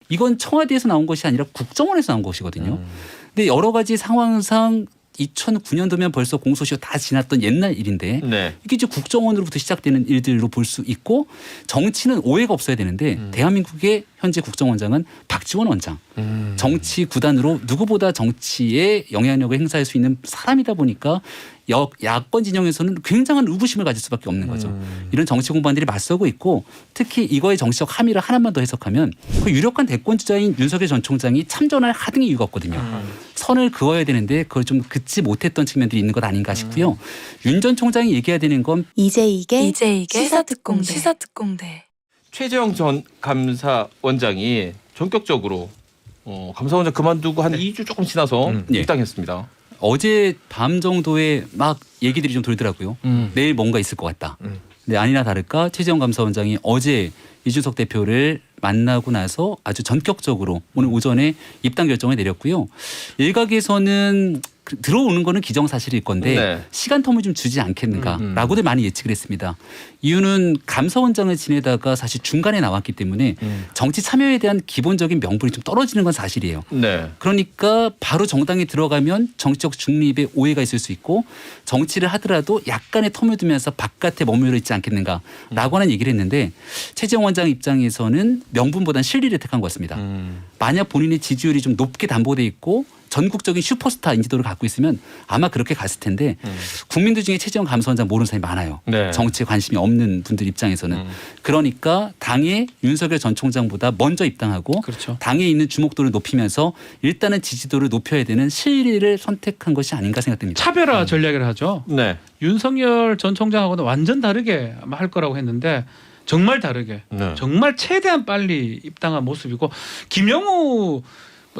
이건 청와대에서 나온 것이 아니라 국정원에서 나온 것이거든요. 근데 여러 가지 상황상 2009년도면 벌써 공소시효 다 지났던 옛날 일인데 네. 이게 이제 국정원으로부터 시작되는 일들로 볼 수 있고 정치는 오해가 없어야 되는데 대한민국의 현재 국정원장은 박지원 원장. 정치 구단으로 누구보다 정치에 영향력을 행사할 수 있는 사람이다 보니까 야권 진영에서는 굉장한 의구심을 가질 수밖에 없는 거죠. 이런 정치 공방들이 맞서고 있고 특히 이거의 정치적 함의를 하나만 더 해석하면 그 유력한 대권 주자인 윤석열 전 총장이 참전할 하등의 이유가 없거든요. 선을 그어야 되는데 그걸 좀 긋지 못했던 측면들이 있는 것 아닌가 싶고요. 윤 전 총장이 얘기해야 되는 건 이제 이게 시사특공대. 최재형 전 감사원장이 전격적으로 감사원장 그만두고 한 2주 조금 지나서 네. 입당했습니다. 어제 밤 정도에 막 얘기들이 좀 돌더라고요. 내일 뭔가 있을 것 같다. 근데 아니나 다를까 최재형 감사원장이 어제 이준석 대표를 만나고 나서 아주 전격적으로 오늘 오전에 입당 결정을 내렸고요. 일각에서는 들어오는 거는 기정사실일 건데 네. 시간 텀을 좀 주지 않겠는가라고들 많이 예측을 했습니다. 이유는 감사원장을 지내다가 사실 중간에 나왔기 때문에 정치 참여에 대한 기본적인 명분이 좀 떨어지는 건 사실이에요. 네. 그러니까 바로 정당에 들어가면 정치적 중립에 오해가 있을 수 있고 정치를 하더라도 약간의 텀을 두면서 바깥에 머물러 있지 않겠는가라고 하는 얘기를 했는데 최재형 원장 입장에서는 명분보다는 실리를 택한 것 같습니다. 만약 본인의 지지율이 좀 높게 담보돼 있고 전국적인 슈퍼스타 인지도를 갖고 있으면 아마 그렇게 갔을 텐데 국민들 중에 최재형 감사원장 모르는 사람이 많아요. 네. 정치에 관심이 없는 분들 입장에서는. 그러니까 당의 윤석열 전 총장보다 먼저 입당하고 그렇죠. 당에 있는 주목도를 높이면서 일단은 지지도를 높여야 되는 실리를 선택한 것이 아닌가 생각됩니다. 차별화 전략을 하죠. 네. 윤석열 전 총장하고는 완전 다르게 아마 할 거라고 했는데 정말 다르게 네. 정말 최대한 빨리 입당한 모습이고 김영우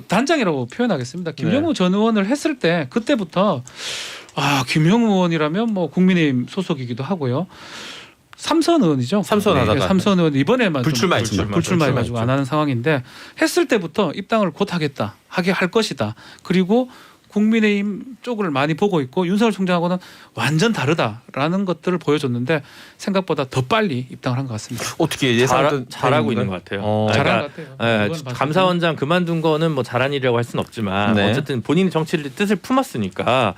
단장이라고 표현하겠습니다. 김영우 네. 전 의원을 했을 때 그때부터 김영우 의원이라면 뭐 국민의힘 소속이기도 하고요. 삼선 의원이죠. 삼선 하다가. 삼선 의원 이번에만 불출마했죠. 불출마해가지고 안 하는 상황인데 했을 때부터 입당을 곧 하겠다. 하게 할 것이다. 그리고 국민의힘 쪽을 많이 보고 있고 윤석열 총장하고는 완전 다르다라는 것들을 보여줬는데 생각보다 더 빨리 입당을 한 것 같습니다. 어떻게 예상했던 잘하고 있는 것 같아요. 잘한 것 같아요. 예, 그건 감사원장 그만둔 거는 뭐 잘한 일이라고 할 수는 없지만 네. 어쨌든 본인이 정치를 뜻을 품었으니까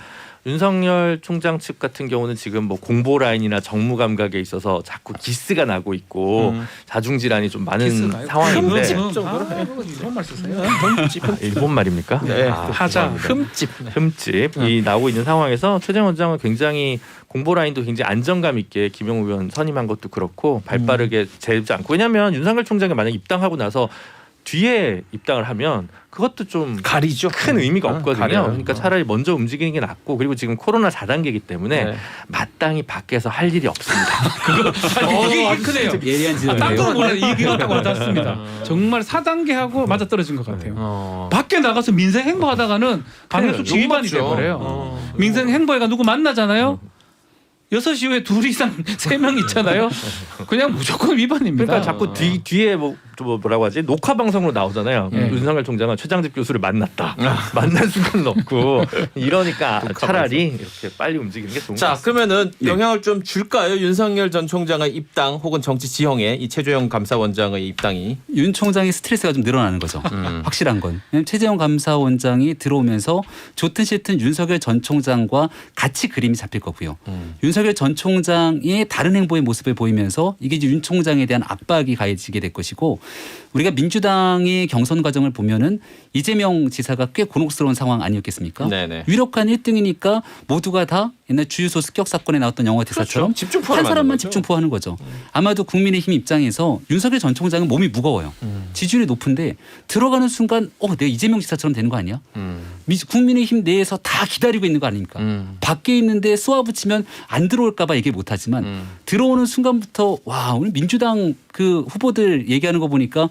윤석열 총장 측 같은 경우는 지금 뭐 공보 라인이나 정무 감각에 있어서 자꾸 기스가 나고 있고 자중 질환이 좀 많은 상황인데 이런 말 쓰세요. 일본 말입니까? 네. 하자. 흠집 이 나오고 있는 상황에서 최재형 원장은 굉장히 공보 라인도 굉장히 안정감 있게 김영우 의원 선임한 것도 그렇고 발빠르게 재지 않고 왜냐하면 윤석열 총장이 만약 입당하고 나서 뒤에 입당을 하면 그것도 좀 가리죠. 큰 의미가 없거든요. 가려요. 그러니까 차라리 먼저 움직이는 게 낫고 그리고 지금 코로나 4단계이기 때문에 네. 마땅히 밖에서 할 일이 없습니다. 이게 크네요. 예리한 딴 지적이에요. 거는 몰라요. 이게 딱 와닿습니다. 정말 4단계하고 맞아 떨어진 것 같아요. 밖에 나가서 민생 행보하다가는 방역수칙 욕 위반이 먹죠. 돼버려요. 민생 행보회가 누구 만나잖아요. 6시 후에 2 이상 3명 있잖아요. 그냥 무조건 위반입니다. 그러니까 자꾸 뒤에 뭐라고 하지 녹화 방송으로 나오잖아요. 윤석열 총장은 최장집 교수를 만났다. 만난 순간은 없고 이러니까 차라리 이렇게 빨리 움직이는 게 좋은 것 자, 같습니다. 그러면은 영향을 좀 줄까요? 윤석열 전 총장의 입당 혹은 정치 지형에 이 최재형 감사원장의 입당이. 윤 총장의 스트레스가 좀 늘어나는 거죠. 확실한 건. 왜냐하면 최재형 감사원장이 들어오면서 좋든 싫든 윤석열 전 총장과 같이 그림이 잡힐 거고요. 윤석열 전 총장의 다른 행보의 모습을 보이면서 이게 이제 윤 총장에 대한 압박이 가해지게 될 것이고 우리가 민주당의 경선 과정을 보면은 이재명 지사가 꽤 곤혹스러운 상황 아니었겠습니까? 네네. 유력한 1등이니까 모두가 다 옛날 주유소 습격 사건에 나왔던 영화 대사처럼 그렇죠. 집중포를 한 사람만 만든 거죠. 집중포하는 거죠. 아마도 국민의힘 입장에서 윤석열 전 총장은 몸이 무거워요. 지지율이 높은데 들어가는 순간 내가 이재명 지사처럼 되는 거 아니야? 국민의힘 내에서 다 기다리고 있는 거 아닙니까? 밖에 있는데 쏘아붙이면 안 들어올까 봐 얘기 못하지만 들어오는 순간부터 와 오늘 민주당 그 후보들 얘기하는 거 보니까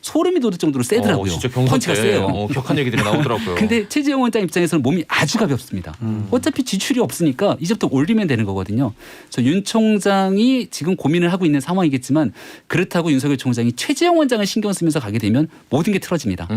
소름이 돋을 정도로 세더라고요. 진짜 경선 펀치가 때 세요. 격한 얘기들이 나오더라고요. 근데 최재형 원장 입장에서는 몸이 아주 가볍습니다. 어차피 지출이 없으니까 이제부터 올리면 되는 거거든요. 그래서 윤 총장이 지금 고민을 하고 있는 상황이겠지만 그렇다고 윤석열 총장이 최재형 원장을 신경 쓰면서 가게 되면 모든 게 틀어집니다.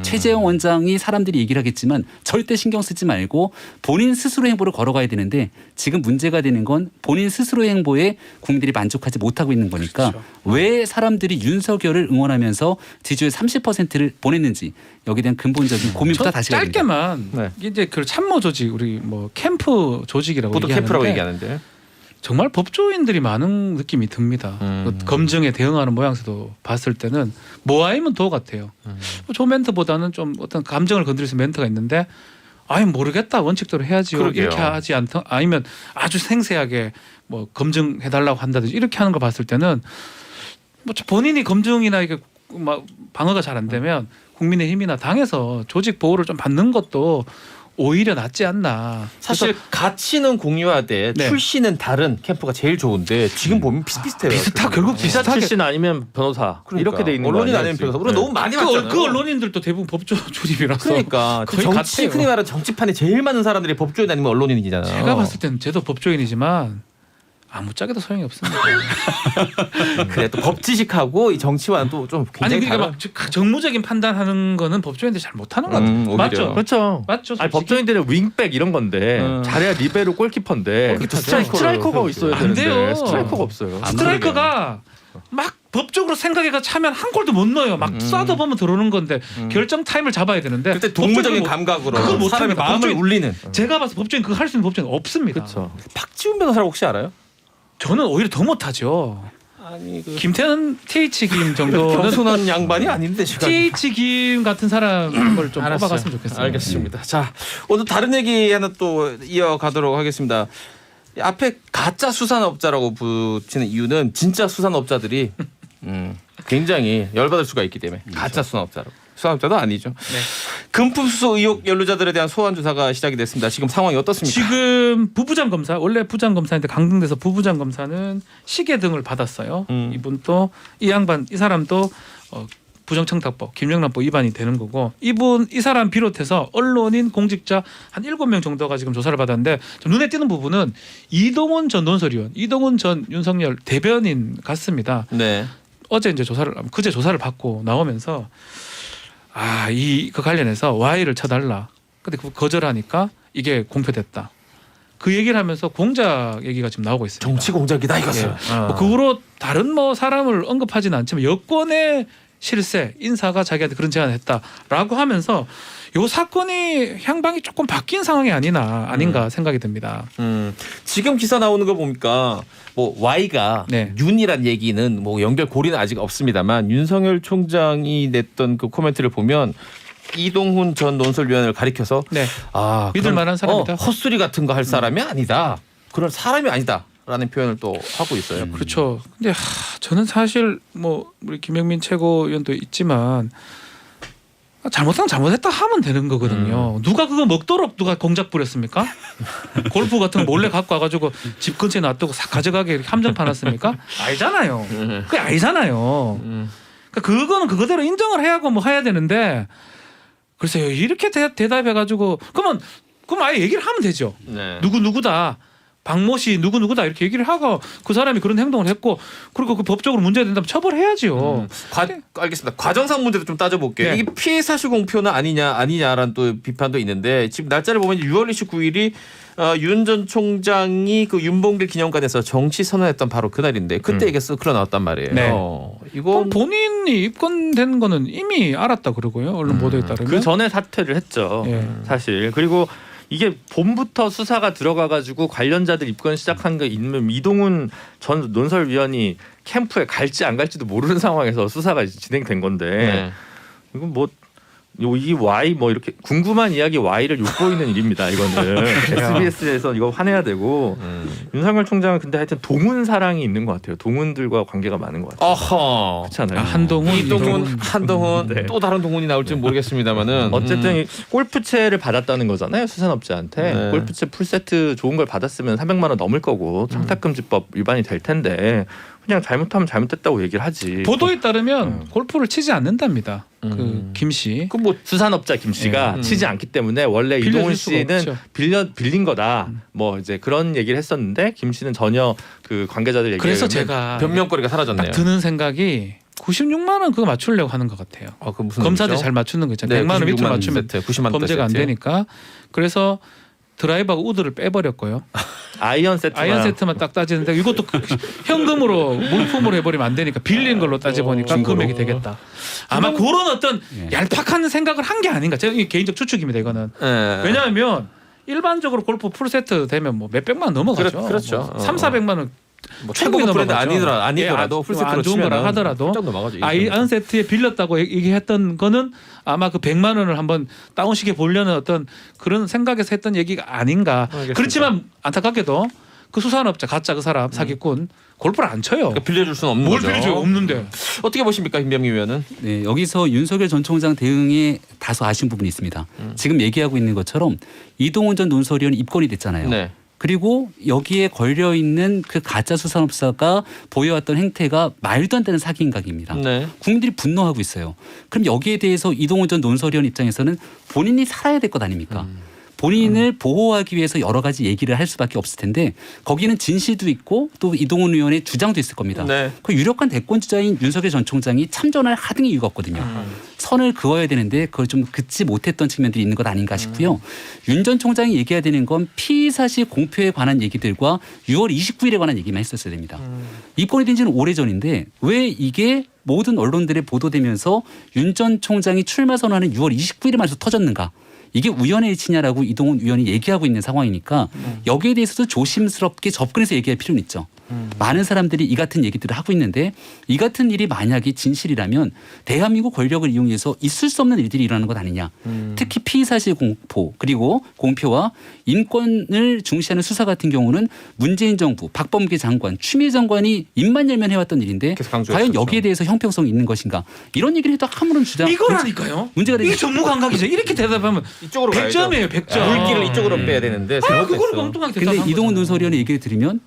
최재형 원장이 사람들이 얘기를 하겠지만 절대 신경 쓰지 말고 본인 스스로의 행보를 걸어가야 되는데 지금 문제가 되는 건 본인 스스로의 행보에 국민들이 만족하지 못하고 있는 거니까 왜 사람들이 윤석열을 응원하면서 지지율 30%를 보냈는지 여기에 대한 근본적인 고민부터 다시 해야 됩니다. 짧게만 네. 이제 그 참모 조직 우리 뭐 캠프 조직이라고 보통 얘기하는데 캠프라고 얘기하는데. 정말 법조인들이 많은 느낌이 듭니다. 그 검증에 대응하는 모양새도 봤을 때는 모아이면 도 같아요. 조 멘트보다는 좀 어떤 감정을 건드릴 수 있는 멘트가 있는데 아니 모르겠다 원칙대로 해야지요. 그러게요. 이렇게 하지 않다 아니면 아주 생생하게 뭐 검증해달라고 한다든지 이렇게 하는 거 봤을 때는 뭐 본인이 검증이나 이게 막 방어가 잘 안 되면 국민의힘이나 당에서 조직 보호를 좀 받는 것도 오히려 낫지 않나. 사실 가치는 공유하되 네. 출신은 다른 캠프가 제일 좋은데 지금 보면 비슷비슷해요. 비슷하 결국 기사 비슷하게 출신 아니면 변호사 그러니까. 이렇게 돼 있는 언론인 거 아니면 변호사. 우리가 너무 많이 봤잖아요. 그 언론인들도 대부분 법조 출입이라서 그러니까 거의 정치 같아요. 흔히 말하는 정치판에 제일 많은 사람들이 법조인 아니면 언론인이잖아요. 제가 봤을 때는 쟤도 법조인이지만 아무짝에도 소용이 없습니다. 그래 또 법지식하고 이 정치와는 또 좀 아니 굉장히 그러니까 막 정무적인 판단하는 거는 법조인들이 잘 못하는 것 같아요. 오히려. 맞죠? 그렇죠. 맞죠. 아니 솔직히? 법조인들은 윙백 이런 건데 잘해야 리베로 골키퍼인데 스트라이커가 있어야 안 되는데 돼요. 스트라이커가 없어요. 스트라이커가 막 법적으로 생각해가 차면 한 골도 못 넣어요. 막 쏴도 보면 들어오는 건데 결정 타임을 잡아야 되는데 그때 동물적인 법조인은 뭐- 감각으로 그걸 못 사람의 합니다. 마음을 법조인- 울리는. 제가 봐서 법조인 그거 할 수 있는 법조인 없습니다. 그렇죠. 박지훈 변호사라고 혹시 알아요? 저는 오히려 더 못하죠. 아니 그 김태현 TH 김 정도는 겸손한 양반이 아닌데 제가. TH 김 같은 사람을 좀 알았어요. 뽑아갔으면 좋겠어요. 알겠습니다. 자 오늘 다른 얘기 하나 또 이어가도록 하겠습니다. 이 앞에 가짜 수산업자라고 붙이는 이유는 진짜 수산업자들이 굉장히 열받을 수가 있기 때문에 가짜 수산업자로. 수산업자도 아니죠. 네. 금품 수수 의혹 연루자들에 대한 소환 조사가 시작이 됐습니다. 지금 상황이 어떻습니까? 지금 부부장 검사 원래 부장 검사인데 강등돼서 부부장 검사는 시계 등을 받았어요. 이분 또 이 양반 이 사람도 부정청탁법 김영란법 위반이 되는 거고 이 사람 비롯해서 언론인 공직자 한 7명 정도가 지금 조사를 받았는데 좀 눈에 띄는 부분은 이동훈 전 논설위원 이동훈 전 윤석열 대변인 같습니다. 네. 어제 이제 그제 조사를 받고 나오면서 그 관련해서 Y를 쳐달라. 근데 그 거절하니까 이게 공표됐다. 그 얘기를 하면서 공작 얘기가 지금 나오고 있습니다. 정치 공작이다 이것은. 뭐 그 후로 다른 뭐 사람을 언급하지는 않지만 여권의 실세 인사가 자기한테 그런 제안을 했다라고 하면서 요 사건이 향방이 조금 바뀐 상황이 아닌가 생각이 듭니다. 지금 기사 나오는 거 보니까 뭐 Y가 네. 윤이란 얘기는 뭐 연결 고리는 아직 없습니다만 윤석열 총장이 냈던 그 코멘트를 보면 이동훈 전 논설위원을 가리켜서 네. 믿을 그런, 만한 사람이다. 헛소리 같은 거 할 사람이 아니다. 그런 사람이 아니다라는 표현을 또 하고 있어요. 그렇죠. 근데 저는 사실 뭐 우리 김영민 최고위원도 있지만 잘못하면 잘못했다 하면 되는 거거든요. 누가 그거 먹도록 누가 공작 부렸습니까? 골프 같은 거 몰래 갖고 와가지고 집 근처에 놔두고 싹 가져가게 이렇게 함정 파놨습니까? 아니잖아요. 그게 아니잖아요. 그러니까 그거는 그거대로 인정을 해야 하고 뭐 해야 되는데 글쎄요 이렇게 대답해가지고 그럼 아예 얘기를 하면 되죠. 네. 누구다. 박모 씨 누구다 이렇게 얘기를 하고 그 사람이 그런 행동을 했고 그리고 그 법적으로 문제가 된다면 처벌해야죠. 알겠습니다. 과정상 문제도 좀 따져볼게요. 네. 이게 피해 사실 공표는 아니냐라는 또 비판도 있는데 지금 날짜를 보면 6월 29일이 윤 전 총장이 그 윤봉길 기념관에서 정치 선언했던 바로 그날인데 그때 이게 쓱 흘러나왔단 말이에요. 네. 이거 본인이 입건된 거는 이미 알았다 그러고요. 언론 보도에 따르면. 그 전에 사퇴를 했죠. 예. 사실. 그리고 이게 봄부터 수사가 들어가가지고 관련자들 입건 시작한 게 있는 이동훈 전 논설위원이 캠프에 갈지 안 갈지도 모르는 상황에서 수사가 이제 진행된 건데 네. 이건 뭐 이 Y 뭐 이렇게 궁금한 이야기 Y를 욕보이는 일입니다. 이거는 SBS에서 이거 화내야 되고 윤석열 총장은 근데 하여튼 동훈 사랑이 있는 것 같아요. 동훈들과 관계가 많은 것 같아요. 어허. 그렇지 않아요? 한동훈, 이동훈, 한동훈 네. 또 다른 동훈이 나올지는 모르겠습니다만은 어쨌든 이 골프채를 받았다는 거잖아요. 수산업자한테 네. 골프채 풀세트 좋은 걸 받았으면 400만 원 넘을 거고 청탁금지법 위반이 될 텐데 그냥 잘못하면 잘못됐다고 얘기를 하지. 보도에 따르면 골프를 치지 않는답니다. 그 김 씨. 그 뭐 수산업자 김 씨가 예. 치지 않기 때문에 원래 빌려줄 이동훈 수가 씨는 없죠. 빌린 거다. 뭐 이제 그런 얘기를 했었는데 김 씨는 전혀 그 관계자들 얘기에 그래서 의하면 제가 변명거리가 사라졌네요. 딱 드는 생각이 96만 원 그거 맞추려고 하는 것 같아요. 그 무슨 검사들이 얘기죠? 잘 맞추는 거 있잖아요. 100만 원 밑으로 맞추면 90만 범죄가 안 되니까. 그래서 드라이버하고 우드를 빼버렸고요. 아이언 세트만 딱 따지는데 이것도 현금으로 물품으로 해버리면 안 되니까 빌린 걸로 따져보니까 금액이 되겠다. 아마 그런 어떤 얄팍한 생각을 한 게 아닌가. 제 개인적 추측입니다. 이거는. 예. 왜냐하면 일반적으로 골프 풀 세트 되면 뭐 몇백만 원 넘어가죠. 그렇죠. 뭐 3,400만 원 뭐 최고 브랜드 아니더라도 풀세트로 안 좋은 거라 치면은 하더라도 쫙 넘어가죠. 아이언 세트에 빌렸다고 얘기했던 거는 아마 그 100만 원을 한번 다운시켜 보려는 어떤 그런 생각에서 했던 얘기가 아닌가. 알겠습니다. 그렇지만 안타깝게도 그 수산업자 가짜 그 사람 사기꾼 골프를 안 쳐요. 그러니까 빌려줄 수는 없는 뭘 거죠. 빌려줘요? 없는데. 어떻게 보십니까, 김병기 의원은? 네, 여기서 윤석열 전 총장 대응에 다소 아쉬운 부분이 있습니다. 지금 얘기하고 있는 것처럼 이동훈 전 논설위원이 입건이 됐잖아요. 네. 그리고 여기에 걸려 있는 그 가짜 수산업사가 보여왔던 행태가 말도 안 되는 사기인 각입니다. 네. 국민들이 분노하고 있어요. 그럼 여기에 대해서 이동훈 전 논설위원 입장에서는 본인이 살아야 될 것 아닙니까? 본인을 보호하기 위해서 여러 가지 얘기를 할 수밖에 없을 텐데 거기는 진실도 있고 또 이동훈 의원의 주장도 있을 겁니다. 네. 그 유력한 대권 주자인 윤석열 전 총장이 참전할 하등의 이유가 없거든요. 선을 그어야 되는데 그걸 좀 긋지 못했던 측면들이 있는 것 아닌가 싶고요. 윤 전 총장이 얘기해야 되는 건 피의 사실 공표에 관한 얘기들과 6월 29일에 관한 얘기만 했었어야 됩니다. 입건이 된 지는 오래전인데 왜 이게 모든 언론들에 보도되면서 윤 전 총장이 출마 선언하는 6월 29일에만 해서 터졌는가. 이게 우연의 일치냐라고 이동훈 의원이 얘기하고 있는 상황이니까 여기에 대해서도 조심스럽게 접근해서 얘기할 필요는 있죠. 많은 사람들이 이 같은 얘기들을 하고 있는데 이 같은 일이 만약에 진실이라면 대한민국 권력을 이용해서 있을 수 없는 일들이 일어나는 것 아니냐. 특히 피의사실 공포 그리고 공표와 인권을 중시하는 수사 같은 경우는 문재인 정부 박범계 장관 추미애 장관이 입만 열면 해왔던 일인데 계속 강조했었죠. 과연 여기에 대해서 형평성이 있는 것인가. 이런 얘기를 해도 아무런 주장. 이거라니까요. 문제가 되죠. 이게 전무 감각이죠. 이렇게 대답하면 이쪽으로 100점이에요. 100점. 물기를 이쪽으로 빼야 되는데 그걸 엉뚱하게 근데 대답한 이동훈 거잖아요. 논설위원의 얘기를 들으면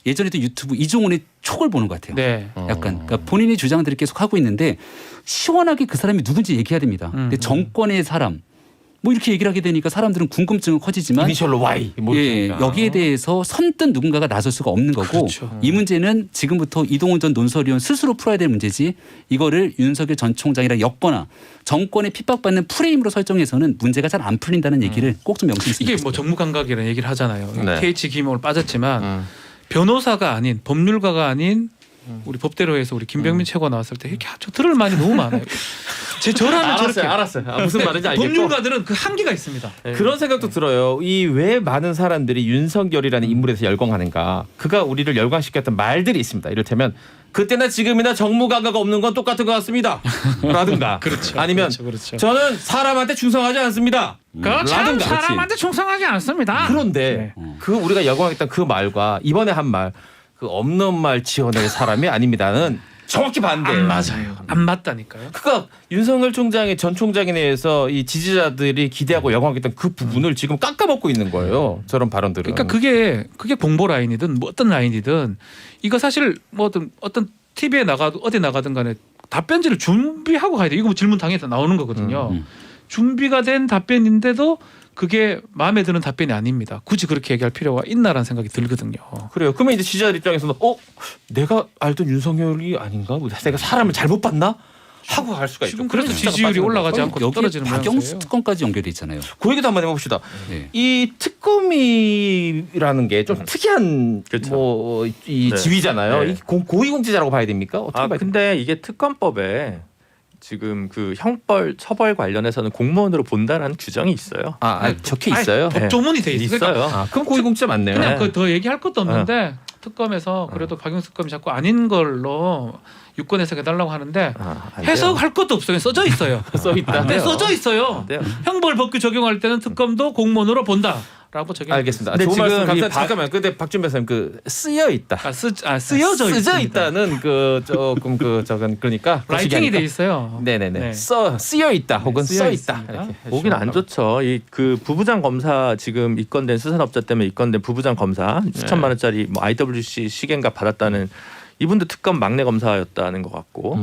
예전에도 유튜브 이종훈의 촉을 보는 것 같아요. 네. 약간 그러니까 본인의 주장들을 계속 하고 있는데 시원하게 그 사람이 누군지 얘기해야 됩니다. 근데 정권의 사람 뭐 이렇게 얘기를 하게 되니까 사람들은 궁금증은 커지지만 이니셜로 Y. 뭐 예, 이렇게 여기에 대해서 선뜻 누군가가 나설 수가 없는 거고 그렇죠. 이 문제는 지금부터 이동훈 전 논설위원 스스로 풀어야 될 문제지 이거를 윤석열 전 총장이랑 엮거나 정권에 핍박받는 프레임으로 설정해서는 문제가 잘 안 풀린다는 얘기를 꼭 좀 명심했습니다. 이게 뭐 전무 감각이라는 얘기를 하잖아요. 네. KH 김용을 빠졌지만 변호사가 아닌 법률가가 아닌 우리 법대로해서 우리 김병민 최고가 나왔을 때 이렇게 저 들을 말이 너무 많아요. 저라면 저렇게 알았어요. 무슨 말인지 알겠고. 법률가들은 그 한계가 있습니다. 그런 생각도 들어요. 이 왜 많은 사람들이 윤석열이라는 인물에 대해서 열광하는가. 그가 우리를 열광시켰던 말들이 있습니다. 이를테면 그때나 지금이나 정무감각 없는 건 똑같은 것 같습니다. 라든가. 그렇죠. 아니면 그렇죠. 저는 사람한테 충성하지 않습니다. 참 라든가. 사람한테 충성하지 않습니다. 그런데 그 우리가 열광했던 그 말과 이번에 한 말 그 없는 말 지어낼 사람이 아닙니다는 정확히 반대예요. 안 맞아요. 안 맞다니까요. 그러니까 윤석열 총장의 전 총장에 대해서 이 지지자들이 기대하고 열광했던 그 부분을 지금 깎아먹고 있는 거예요. 저런 발언들은. 그러니까 그게 공보 라인이든 뭐 어떤 라인이든 이거 사실 뭐 어떤 TV에 나가도 어디 나가든 간에 답변지를 준비하고 가야 돼. 이거 뭐 질문 당해서 나오는 거거든요. 준비가 된 답변인데도 그게 마음에 드는 답변이 아닙니다. 굳이 그렇게 얘기할 필요가 있나라는 생각이 들거든요. 그래요. 그러면 이제 지지자들 입장에서는 내가 알던 윤석열이 아닌가? 내가 사람을 잘못 봤나? 하고 갈 수가 있죠. 지금 그래서 지지율이 올라가지 않고 여기 떨어지는 박영수 모양새예요. 특검까지 연결돼 있잖아요. 그 얘기도 한번 해봅시다. 네. 이 특검이라는 게 좀 특이한 그렇죠. 뭐이 네. 지위잖아요. 네. 이 고위공직자라고 봐야 됩니까? 어떻게 봐야 됩니까? 근데 이게 특검법에 지금 그 형벌 처벌 관련해서는 공무원으로 본다라는 규정이 있어요. 적혀 있어요. 아니, 법조문이 돼 있어요. 그러니까 그럼 고위공직자 맞네요. 그냥 네. 그 더 얘기할 것도 없는데 특검에서 그래도 박영수 특검이 자꾸 아닌 걸로 유권 해석해달라고 하는데 안 돼요. 해석할 것도 없어요. 써져 있어요. 써 있다. 네, 써져 있어요. 안 돼요. 형벌 법규 적용할 때는 특검도 공무원으로 본다라고 적용. 알겠습니다. 근데 좋은 지금 말씀 이 감사합니다. 잠깐만. 근데 박준 변호사님 쓰여 있다. 쓰여져 쓰져 있습니다. 있다는 조금 저건 그러니까 라이팅이 돼 있어요. 네네네. 네. 쓰여 있다 혹은 쓰여 써 있다. 있습니다. 이렇게 보기는 안 좋죠. 이 그 부부장 검사 지금 입건된 수산업자 때문에 입건된 부부장 검사 수천만 원짜리 뭐 IWC 시계인가 받았다는 이분도 특검 막내 검사였다는 것 같고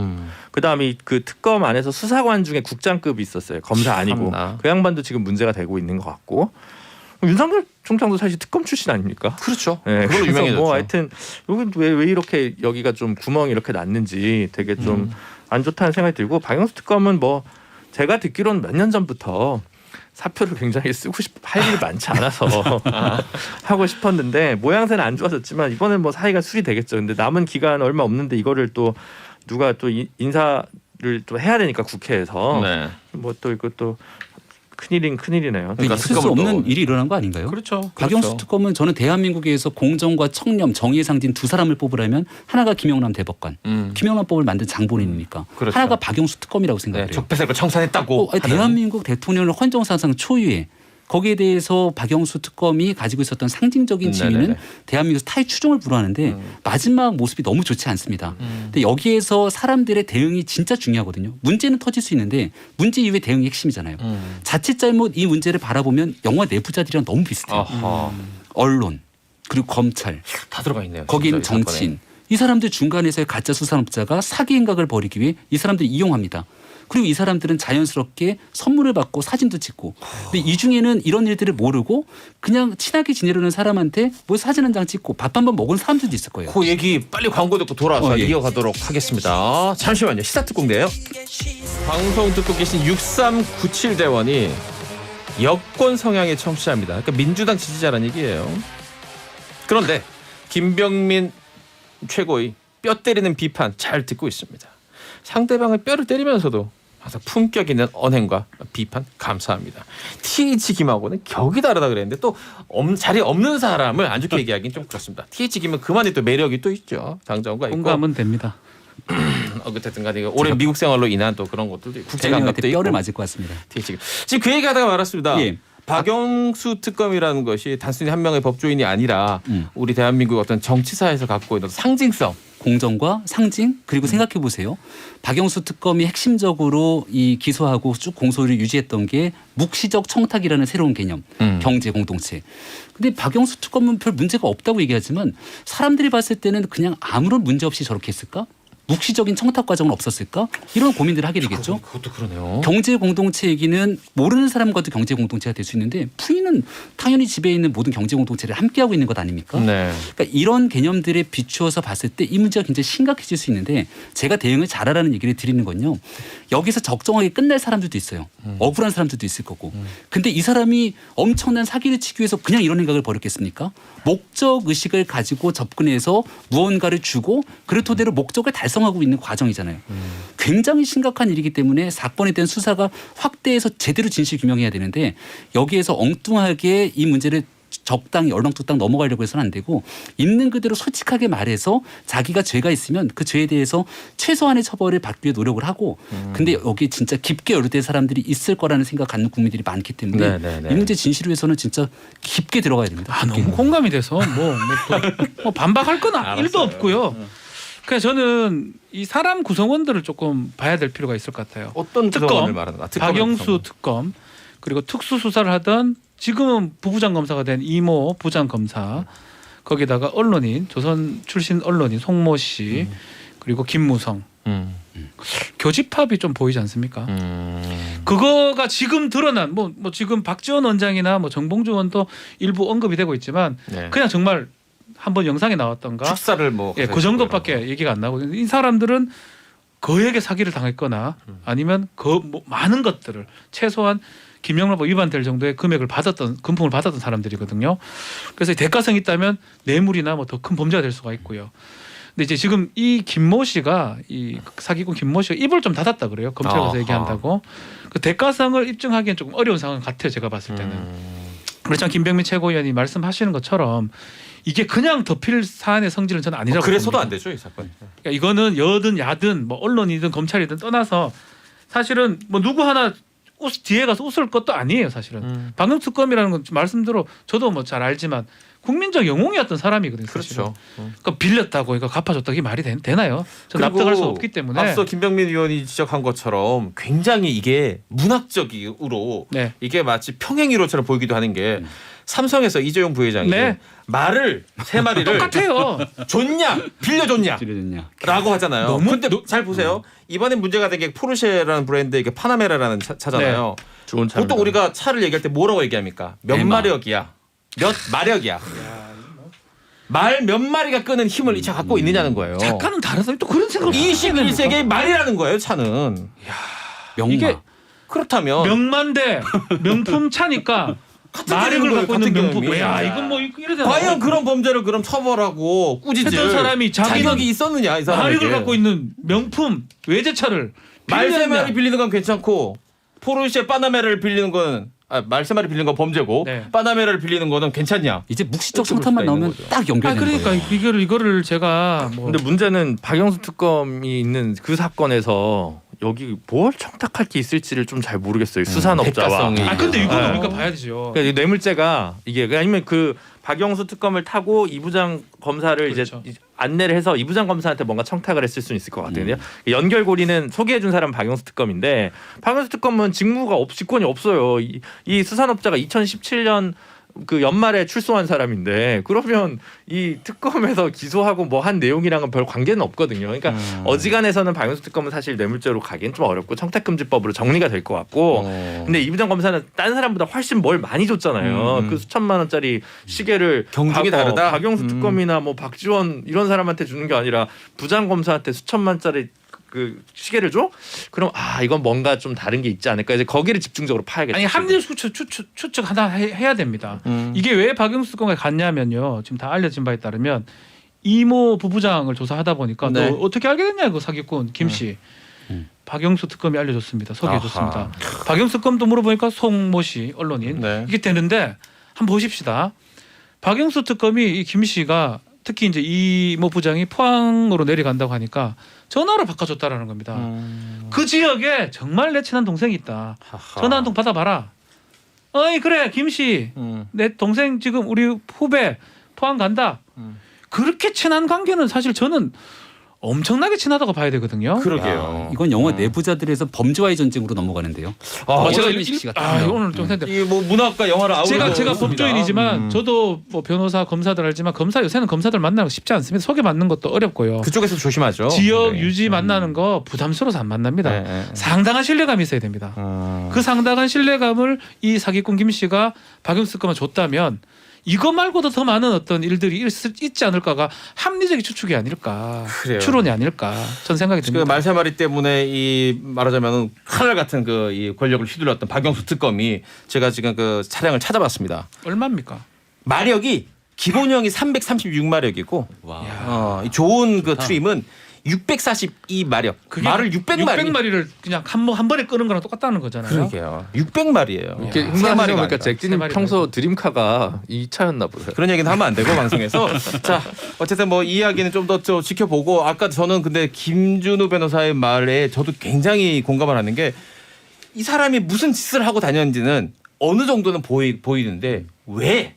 그다음에 그 특검 안에서 수사관 중에 국장급이 있었어요. 검사 아니고 참나. 그 양반도 지금 문제가 되고 있는 것 같고 윤석열 총장도 사실 특검 출신 아닙니까? 그렇죠. 네, 그걸로 그래서 유명해졌죠. 뭐 하여튼 여기 왜 이렇게 여기가 좀 구멍이 이렇게 났는지 되게 좀 안 좋다는 생각이 들고 박영수 특검은 뭐 제가 듣기로는 몇 년 전부터 사표를 굉장히 할 일이 많지 않아서 하고 싶었는데 모양새는 안 좋아졌지만 이번엔 뭐 사이가 수리되겠죠. 근데 남은 기간 얼마 없는데 이거를 또 누가 또 인사를 또 해야 되니까 국회에서 네. 뭐 또 이것도 큰일이네요. 그러니까 있을 수 없는 일이 일어난 거 아닌가요? 그렇죠. 박영수 특검은 저는 대한민국에서 공정과 청렴, 정의의 상징 두 사람을 뽑으라면 하나가 김영남 대법관, 김영남법을 만든 장본인이니까 그렇죠. 하나가 박영수 특검이라고 생각해요. 네, 적폐세력을 청산했다고. 아니, 대한민국 대통령을 헌정사상 초유의 거기에 대해서 박영수 특검이 가지고 있었던 상징적인 지위는 네네네. 대한민국에서 타의 추종을 불허하는데 마지막 모습이 너무 좋지 않습니다. 근데 여기에서 사람들의 대응이 진짜 중요하거든요. 문제는 터질 수 있는데 문제 이후의 대응이 핵심이잖아요. 자칫 잘못 이 문제를 바라보면 영화 내부자들이랑 너무 비슷해요. 아하. 언론 그리고 검찰 다 들어가 있네요. 거기는 진짜 이 사건에. 정치인 이 사람들 중간에서의 가짜 수산업자가 사기 행각을 벌이기 위해 이 사람들을 이용합니다. 그리고 이 사람들은 자연스럽게 선물을 받고 사진도 찍고 근데 이 중에는 이런 일들을 모르고 그냥 친하게 지내려는 사람한테 뭐 사진 한 장 찍고 밥 한 번 먹은 사람들도 있을 거예요. 그 얘기 빨리 광고 듣고 돌아와서 예. 이어가도록 하겠습니다. 잠시만요. 시사특공대요. 방송 듣고 계신 6397대원이 여권 성향의 청취자입니다. 그러니까 민주당 지지자라는 얘기예요. 그런데 김병민 최고의 뼈 때리는 비판 잘 듣고 있습니다. 상대방의 뼈를 때리면서도 항상 품격 있는 언행과 비판 감사합니다. TH 김하고는 격이 다르다 그랬는데 또 자리에 없는 사람을 안 좋게 얘기하기는 좀 그렇습니다. TH 김은 그만의 또 매력이 또 있죠. 장정과 있고. 공감은 됩니다. 어쨌든 간에 오랜 미국 생활로 인한 또 그런 것들도 있고 국제 감각도 대통령한테 있고. 뼈를 맞을 것 같습니다. TH 김. 지금 그 얘기하다가 말았습니다. 예. 박영수 특검이라는 것이 단순히 한 명의 법조인이 아니라 우리 대한민국 어떤 정치사에서 갖고 있는 상징성. 공정과 상징 그리고 생각해 보세요. 박영수 특검이 핵심적으로 이 기소하고 쭉 공소를 유지했던 게 묵시적 청탁이라는 새로운 개념, 경제 공동체. 근데 박영수 특검은 별 문제가 없다고 얘기하지만 사람들이 봤을 때는 그냥 아무런 문제 없이 저렇게 했을까? 묵시적인 청탁 과정은 없었을까? 이런 고민들을 하게 되겠죠. 그것도 그러네요. 경제 공동체 얘기는 모르는 사람과도 경제 공동체가 될 수 있는데 부인은 당연히 집에 있는 모든 경제 공동체를 함께하고 있는 것 아닙니까? 네. 그러니까 이런 개념들에 비추어서 봤을 때 이 문제가 굉장히 심각해질 수 있는데 제가 대응을 잘하라는 얘기를 드리는 건요. 여기서 적정하게 끝날 사람들도 있어요. 억울한 사람들도 있을 거고. 근데 이 사람이 엄청난 사기를 치기 위해서 그냥 이런 생각을 벌였겠습니까? 목적 의식을 가지고 접근해서 무언가를 주고 그 토대로 목적을 달성하고 있는 과정이잖아요. 굉장히 심각한 일이기 때문에 사건에 대한 수사가 확대해서 제대로 진실 규명해야 되는데 여기에서 엉뚱하게 이 문제를 적당히 얼렁뚱땅 넘어가려고 해서는 안 되고 있는 그대로 솔직하게 말해서 자기가 죄가 있으면 그 죄에 대해서 최소한의 처벌을 받기 위해 노력을 하고 근데 여기에 진짜 깊게 연루된 사람들이 있을 거라는 생각 갖는 국민들이 많기 때문에 네네네. 이 문제 진실을 위해서는 진짜 깊게 들어가야 됩니다. 아 너무 공감이 돼서 뭐 반박할 건 일도 없고요. 그냥 저는 이 사람 구성원들을 조금 봐야 될 필요가 있을 것 같아요. 어떤 특검, 구성원을 말하는 거야? 박영수 특검 그리고 특수 수사를 하던 지금은 부부장 검사가 된 이모 부장 검사 거기다가 언론인 조선 출신 언론인 송모 씨 그리고 김무성 교집합이 좀 보이지 않습니까? 그거가 지금 드러난 뭐 지금 박지원 원장이나 뭐 정봉주 의원도 일부 언급이 되고 있지만 네. 그냥 정말 한번 영상에 나왔던가 축사를 뭐 예, 그 정도밖에 얘기가 안 나오거든요. 이 사람들은 거액의 사기를 당했거나 아니면 뭐 많은 것들을 최소한 김영란법 위반될 정도의 금액을 금품을 받았던 사람들이거든요. 그래서 대가성이 있다면 뇌물이나 뭐 더 큰 범죄가 될 수가 있고요. 근데 이제 지금 이 김모 씨가 이 사기꾼 김모 씨가 입을 좀 닫았다 그래요. 검찰 가서 아하. 얘기한다고. 그 대가성을 입증하기엔 조금 어려운 상황 같아요. 제가 봤을 때는. 그렇지만 김병민 최고위원이 말씀하시는 것처럼 이게 그냥 덮일 사안의 성질은 저는 아니라고 그래서도 봅니다. 안 되죠 이 사건. 그러니까 이거는 여든 야든 뭐 언론이든 검찰이든 떠나서 사실은 뭐 누구 하나 뒤에 가서 웃을 것도 아니에요 사실은. 방금 특검이라는 건 말씀대로 저도 뭐 잘 알지만 국민적 영웅이었던 사람이거든요. 사실은. 그렇죠. 그러니까 빌렸다고 이거 갚아줬다 이게 말이 되나요? 저 납득할 수 없기 때문에. 앞서 김병민 의원이 지적한 것처럼 굉장히 이게 문학적으로 네. 이게 마치 평행이론처럼 보이기도 하는 게 삼성에서 이재용 부회장이 네. 말을 세 마리를 똑같아요. 줬냐 빌려줬냐 찌르셨냐. 라고 하잖아요. 너무 근데 잘 보세요. 이번에 문제가 된 게 포르쉐라는 브랜드의 이게 파나메라라는 차잖아요. 좋은 차입니다. 보통 우리가 차를 얘기할 때 뭐라고 얘기합니까? 몇 에마. 마력이야. 몇 마력이야. 말 몇 마리가 끄는 힘을 이 차 갖고 있느냐는 거예요. 작가는 다르다. 또 그런 생각을 21세기의 말이라는 거예요, 차는. 명마. 이게 그렇다면 명만대 명품 차니까 마력을 갖고 있는 명품. 야 이건 뭐 이러잖아. 과연 그런 범죄를 그럼 처벌하고 꾸짖을 했던 사람이 자기는 자격이 있었느냐 이 사람에게. 마력을 갖고 있는 명품 외제차를 말세마리 빌리는 건 괜찮고 포르쉐 파나메라를 빌리는 건 말세마리 빌리는 건 범죄고 네. 파나메라를 빌리는 거는 괜찮냐? 이제 묵시적 이렇게 볼 청탁만 수가 있는 나오면 거죠. 딱 연결되는 그러니까 거예요. 이거를 제가 뭐 근데 문제는 박영수 특검이 있는 그 사건에서 여기 뭘 청탁할 게 있을지를 좀 잘 모르겠어요. 수산업자와. 대가성이. 근데 이거는 네. 우리가 봐야 되죠. 그러니까 이 뇌물죄가 이게 아니면 그 박영수 특검을 타고 이부장 검사를 그렇죠. 이제 안내를 해서 이부장 검사한테 뭔가 청탁을 했을 수는 있을 것 같거든요. 연결고리는 소개해준 사람은 박영수 특검인데 박영수 특검은 직권이 없어요. 이 수산업자가 2017년 그 연말에 출소한 사람인데 그러면 이 특검에서 기소하고 뭐 한 내용이랑은 별 관계는 없거든요. 그러니까 어지간해서는 박영수 특검은 사실 뇌물죄로 가기엔 좀 어렵고 청탁금지법으로 정리가 될 것 같고 근데 이부장 검사는 딴 사람보다 훨씬 뭘 많이 줬잖아요. 그 수천만 원짜리 시계를 경중이 다르다? 박영수 특검이나 뭐 박지원 이런 사람한테 주는 게 아니라 부장 검사한테 수천만짜리 그 시계를 줘? 그럼 이건 뭔가 좀 다른 게 있지 않을까? 이제 거기를 집중적으로 파야겠죠. 아니 합리적 추측 하나 해야 됩니다. 이게 왜 박영수 특검에 갔냐면요. 지금 다 알려진 바에 따르면 이모 부부장을 조사하다 보니까 네. 너 어떻게 알게 됐냐 그 사기꾼 김 씨. 박영수 특검이 알려줬습니다. 소개해줬습니다. 박영수 특검도 물어보니까 송모 씨 언론인 네. 이게 되는데 한번 보십시다. 박영수 특검이 이 김 씨가 특히 이제 이모 부장이 포항으로 내려간다고 하니까 전화로 바꿔줬다라는 겁니다. 그 지역에 정말 내 친한 동생이 있다. 전화 한 통 받아봐라. 어이 그래 김씨 내 동생 지금 우리 후배 포항 간다. 그렇게 친한 관계는 사실 저는 엄청나게 친하다고 봐야 되거든요. 그러게요. 이건 영화 내부자들에서 범죄와의 전쟁으로 넘어가는데요. 제가 오전민식 씨 같은 경우. 오늘 좀 했는데 이 뭐 문학과 영화를 아우르고 제가 있습니다. 법조인이지만 저도 뭐 변호사 검사들 알지만 요새는 검사들 만나는 거 쉽지 않습니다. 소개받는 것도 어렵고요. 그쪽에서 조심하죠. 지역 네. 유지 만나는 거 부담스러워서 안 만납니다. 네, 네. 상당한 신뢰감이 있어야 됩니다. 그 상당한 신뢰감을 이 사기꾼 김 씨가 박영수 특검에 줬다면 이거 말고도 더 많은 어떤 일들이 있지 않을까가 합리적인 추측이 아닐까, 그래요. 추론이 아닐까 전 생각이 그 듭니다. 말세마리 때문에 이 말하자면 칼날 같은 그 이 권력을 휘둘렀던 박영수 특검이 제가 지금 그 차량을 찾아봤습니다. 얼마입니까? 마력이 기본형이 336마력이고 이 좋은 그 트림은 642마력. 말을 600마리. 600마리를 그냥 한 번에 끄는 거랑 똑같다는 거잖아요. 그러게요. 600마리예요. 이렇게 세 흥분하시는 마리가 보니까 아니라. 잭진님 세 마리 평소 드림카가 이 차였나 보요. 그런 얘기는 하면 안 되고 방송에서 자 어쨌든 뭐 이 이야기는 좀 더 지켜보고 아까 저는 근데 김준우 변호사의 말에 저도 굉장히 공감을 하는 게 이 사람이 무슨 짓을 하고 다녔는지는 어느 정도는 보이는데 왜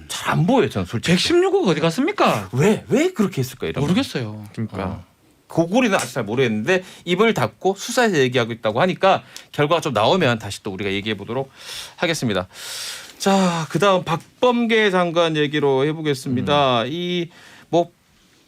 잘 안 보여요 저는 솔직히 116억 어디 갔습니까? 왜 그렇게 했을까 이런 모르겠어요. 그러니까 고구리는 아직 잘 모르겠는데 입을 닫고 수사에서 얘기하고 있다고 하니까 결과가 좀 나오면 다시 또 우리가 얘기해 보도록 하겠습니다. 자, 그다음 박범계 장관 얘기로 해보겠습니다. 이 뭐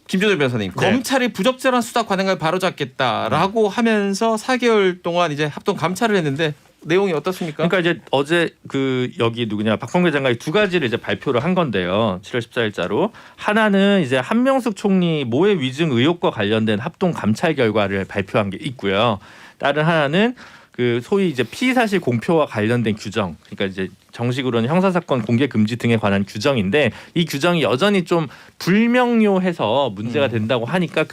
김준호 변호사님 네. 검찰이 부적절한 수사 관행을 바로잡겠다라고 하면서 4개월 동안 이제 합동 감찰을 했는데 내용이 어떻습니까? 그러니까 이제 어제 그 여기 누구냐 박범계 장관이 두 가지를 이제 발표를 한 건데요. 7월 14일자로 하나는 이제 한명숙 총리 모해 위증 의혹과 관련된 합동 감찰 결과를 발표한 게 있고요. 다른 하나는 그 소위 이제 피의 사실 공표와 관련된 규정, 그러니까 이제 정식으로는 형사사건 공개 금지 등에 관한 규정인데 이 규정이 여전히 좀 불명료해서 문제가 된다고 하니까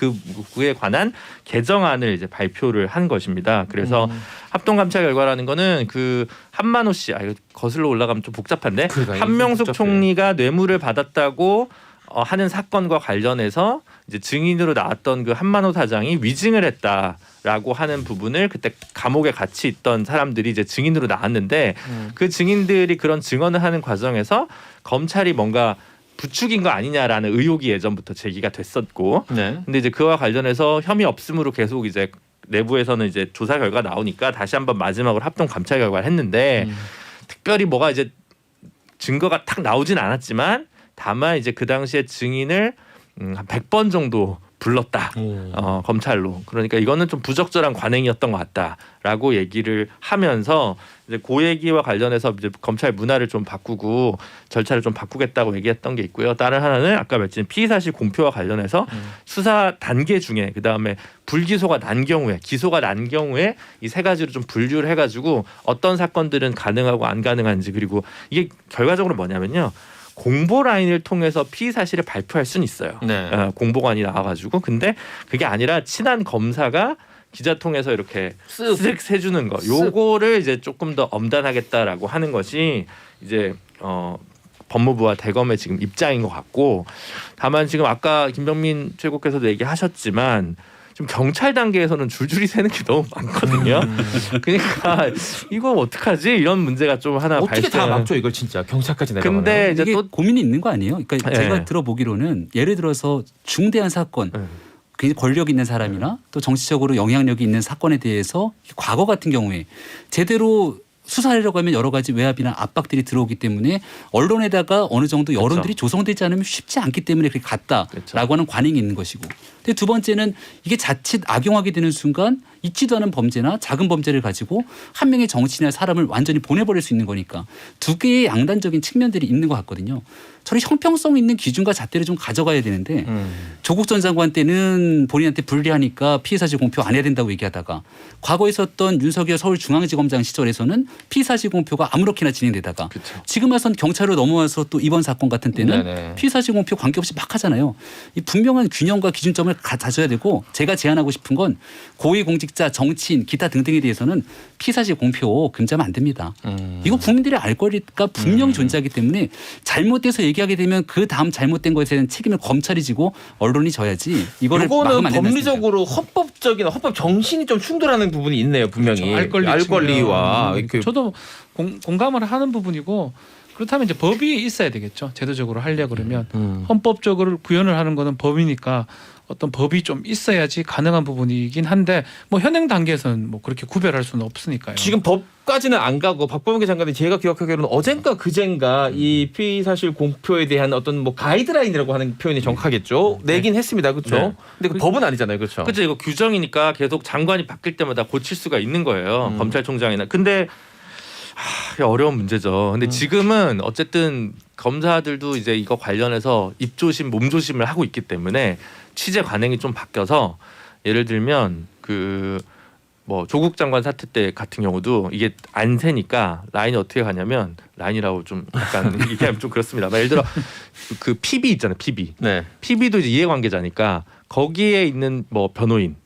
그에 관한 개정안을 이제 발표를 한 것입니다. 그래서 합동 감찰 결과라는 거는 그 한만호 씨, 이거 거슬러 올라가면 좀 복잡한데 그러니까 한명숙 복잡해요. 총리가 뇌물을 받았다고 하는 사건과 관련해서 이제 증인으로 나왔던 그 한만호 사장이 위증을 했다라고 하는 부분을 그때 감옥에 같이 있던 사람들이 이제 증인으로 나왔는데 그 증인들이 그런 증언을 하는 과정에서 검찰이 뭔가 부추긴 거 아니냐라는 의혹이 예전부터 제기가 됐었고, 네. 근데 이제 그와 관련해서 혐의 없음으로 계속 이제 내부에서는 이제 조사 결과 나오니까 다시 한번 마지막으로 합동 감찰 결과를 했는데 특별히 뭐가 이제 증거가 딱 나오진 않았지만 다만 이제 그 당시에 증인을 한 100번 정도 불렀다. 검찰로. 그러니까 이거는 좀 부적절한 관행이었던 것 같다라고 얘기를 하면서 이제 그 얘기와 관련해서 이제 검찰 문화를 좀 바꾸고 절차를 좀 바꾸겠다고 얘기했던 게 있고요. 다른 하나는 아까 말씀드린 피의 사실 공표와 관련해서 수사 단계 중에 그다음에 불기소가 난 경우에 기소가 난 경우에 이 세 가지로 좀 분류를 해가지고 어떤 사건들은 가능하고 안 가능한지 그리고 이게 결과적으로 뭐냐면요. 공보 라인을 통해서 피의 사실을 발표할 수는 있어요. 네. 공보관이 나와가지고 근데 그게 아니라 친한 검사가 기자 통해서 이렇게 쓱 세주는 거, 요거를 이제 조금 더 엄단하겠다라고 하는 것이 이제 법무부와 대검의 지금 입장인 것 같고, 다만 지금 아까 김병민 최고께서도 얘기하셨지만. 좀 경찰 단계에서는 줄줄이 새는 게 너무 많거든요. 그러니까 이거 어떡하지? 이런 문제가 좀 하나 어떻게 발생. 다 막죠 이걸 진짜 경찰까지 내려가면. 근데 이제 이게 또 고민이 있는 거 아니에요? 그러니까 네. 제가 들어보기로는 예를 들어서 중대한 사건, 굉장히 권력 있는 사람이나 또 정치적으로 영향력이 있는 사건에 대해서 과거 같은 경우에 제대로 수사하려고 하면 여러 가지 외압이나 압박들이 들어오기 때문에 언론에다가 어느 정도 여론들이 조성되지 않으면 쉽지 않기 때문에 그렇게 갔다라고 하는 관행이 있는 것이고. 근데 두 번째는 이게 자칫 악용하게 되는 순간 있지도 않은 범죄나 작은 범죄를 가지고 한 명의 정치인이나 사람을 완전히 보내버릴 수 있는 거니까 두 개의 양단적인 측면들이 있는 것 같거든요. 저는 형평성 있는 기준과 잣대를 좀 가져가야 되는데 조국 전 장관 때는 본인한테 불리하니까 피의 사실 공표 안 해야 된다고 얘기하다가 과거에 있었던 윤석열 서울중앙지검장 시절에서는 피의 사실 공표가 아무렇게나 진행되다가 지금 와선 경찰로 넘어와서 또 이번 사건 같은 때는 네네. 피의 사실 공표 관계없이 막 하잖아요. 이 분명한 균형과 기준점을 가져야 되고 제가 제안하고 싶은 건 고위공직자, 정치인, 기타 등등에 대해서는 피의 사실 공표 금지하면 안 됩니다. 이거 국민들이 알 거리가 분명히 존재하기 때문에 잘못돼서 얘기하게 되면 그 다음 잘못된 것에 대한 책임을 검찰이 지고 언론이 져야지 이거를 이거는 막으면 안 된다. 법리적으로 헌법적인 헌법 정신이 좀 충돌하는 부분이 있네요 분명히. 그렇죠. 알 권리와 이렇게. 저도 공감을 하는 부분이고 그렇다면 이제 법이 있어야 되겠죠. 제도적으로 하려고 그러면 헌법적으로 구현을 하는 거는 법이니까 어떤 법이 좀 있어야지 가능한 부분이긴 한데 뭐 현행 단계에서는 뭐 그렇게 구별할 수는 없으니까요. 지금 법까지는 안 가고 박범계 장관이 제가 기억하기로는 어젠가 그젠가 이 피의 사실 공표에 대한 어떤 뭐 가이드라인이라고 하는 표현이 정확하겠죠. 내긴 했습니다, 그렇죠. 네. 근데 그 법은 아니잖아요, 그렇죠. 그렇죠. 이거 규정이니까 계속 장관이 바뀔 때마다 고칠 수가 있는 거예요. 검찰총장이나. 근데 이게 어려운 문제죠. 근데 지금은 어쨌든 검사들도 이제 이거 관련해서 입조심, 몸조심을 하고 있기 때문에 취재 관행이 좀 바뀌어서 예를 들면 그 뭐 조국 장관 사태 때 같은 경우도 이게 안 새니까 라인이 어떻게 가냐면 라인이라고 좀 약간 얘기하면 좀 그렇습니다. 예를 들어 그 PB 있잖아요, PB. 네. PB도 이제 이해관계자니까 거기에 있는 뭐 변호인,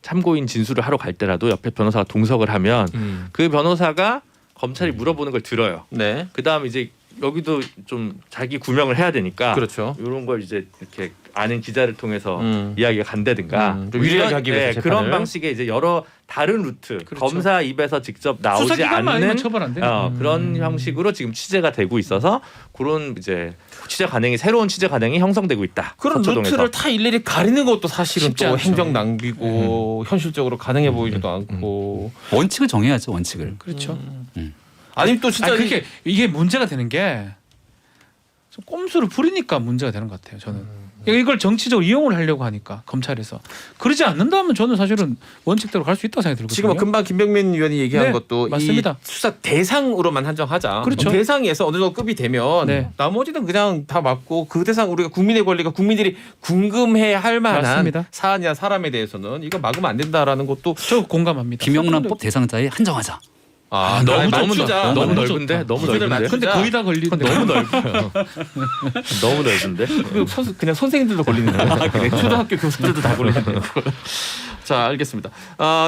참고인 진술을 하러 갈 때라도 옆에 변호사가 동석을 하면 그 변호사가 검찰이 물어보는 걸 들어요. 네. 그다음 이제 여기도 좀 자기 구명을 해야 되니까 그렇죠. 이런 걸 이제 이렇게 아는 기자를 통해서 이야기가 간다든가 좀 유리하게 하기 위해서 재판을. 그런 방식의 이제 여러 다른 루트 그렇죠. 검사 입에서 직접 나오지 수사기관만 아니면 않는 처벌 안 돼요. 그런 형식으로 지금 취재가 되고 있어서 그런 이제 취재 관행이 새로운 취재 관행이 형성되고 있다. 그런 서초동에서. 루트를 다 일일이 가리는 것도 사실은 쉽지 또 않죠. 행정 낭비고 현실적으로 가능해 보이지도 않고. 원칙을 정해야죠, 원칙을. 그렇죠. 아니면 또 진짜 아니, 그게 이게 문제가 되는 게 좀 꼼수를 부리니까 문제가 되는 것 같아요. 저는 이걸 정치적으로 이용을 하려고 하니까 검찰에서 그러지 않는다면 저는 사실은 원칙대로 갈 수 있다고 생각이 들거든요. 지금 뭐 금방 김병민 의원이 얘기한 네, 것도 맞습니다. 이 수사 대상으로만 한정하자. 그렇죠. 대상에서 어느 정도 급이 되면 네. 나머지는 그냥 다 맞고 그 대상 우리가 국민의 권리가 국민들이 궁금해 할 만한 맞습니다. 사안이나 사람에 대해서는 이거 막으면 안 된다라는 것도 저 공감합니다. 김영란법 대상자에 한정하자. 너무 맞추자. 너무 너무 넓은데 좋다. 너무 기준을 넓은데 근데 거의 다 걸리는데 너무 넓어요. 너무 넓은데. 그냥 선생님들도 걸리는 거예요. 초등학교 교사들도 다 걸리는 거예요. 자, 알겠습니다.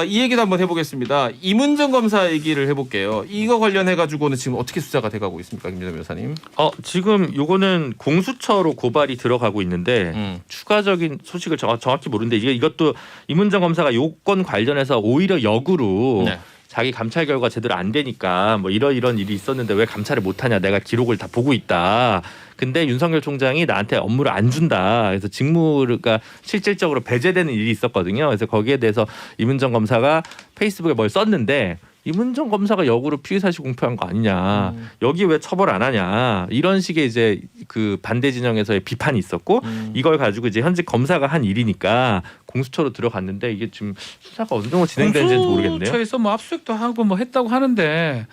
이 얘기도 한번 해보겠습니다. 이문정 검사 얘기를 해볼게요. 이거 관련해 가지고는 지금 어떻게 수사가 돼가고 있습니까, 김준호 변호사님? 지금 요거는 공수처로 고발이 들어가고 있는데 추가적인 소식을 정확히 모르는데 이것도 이문정 검사가 요건 관련해서 오히려 역으로 네. 자기 감찰 결과 제대로 안 되니까 뭐 이런 일이 있었는데 왜 감찰을 못하냐, 내가 기록을 다 보고 있다. 근데 윤석열 총장이 나한테 업무를 안 준다. 그래서 직무가 실질적으로 배제되는 일이 있었거든요. 그래서 거기에 대해서 이문정 검사가 페이스북에 뭘 썼는데 이문정 검사가 역으로 피의 사실 공표한 거 아니냐. 여기 왜 처벌 안 하냐. 이런 식의 이제 그 반대 진영에서의 비판이 있었고 이걸 가지고 이제 현직 검사가 한 일이니까 공수처로 들어갔는데 이게 지금 수사가 어느 정도 진행되는지 모르겠네요. 공수처에서 뭐 압수수색도 하고 뭐 했다고 하는데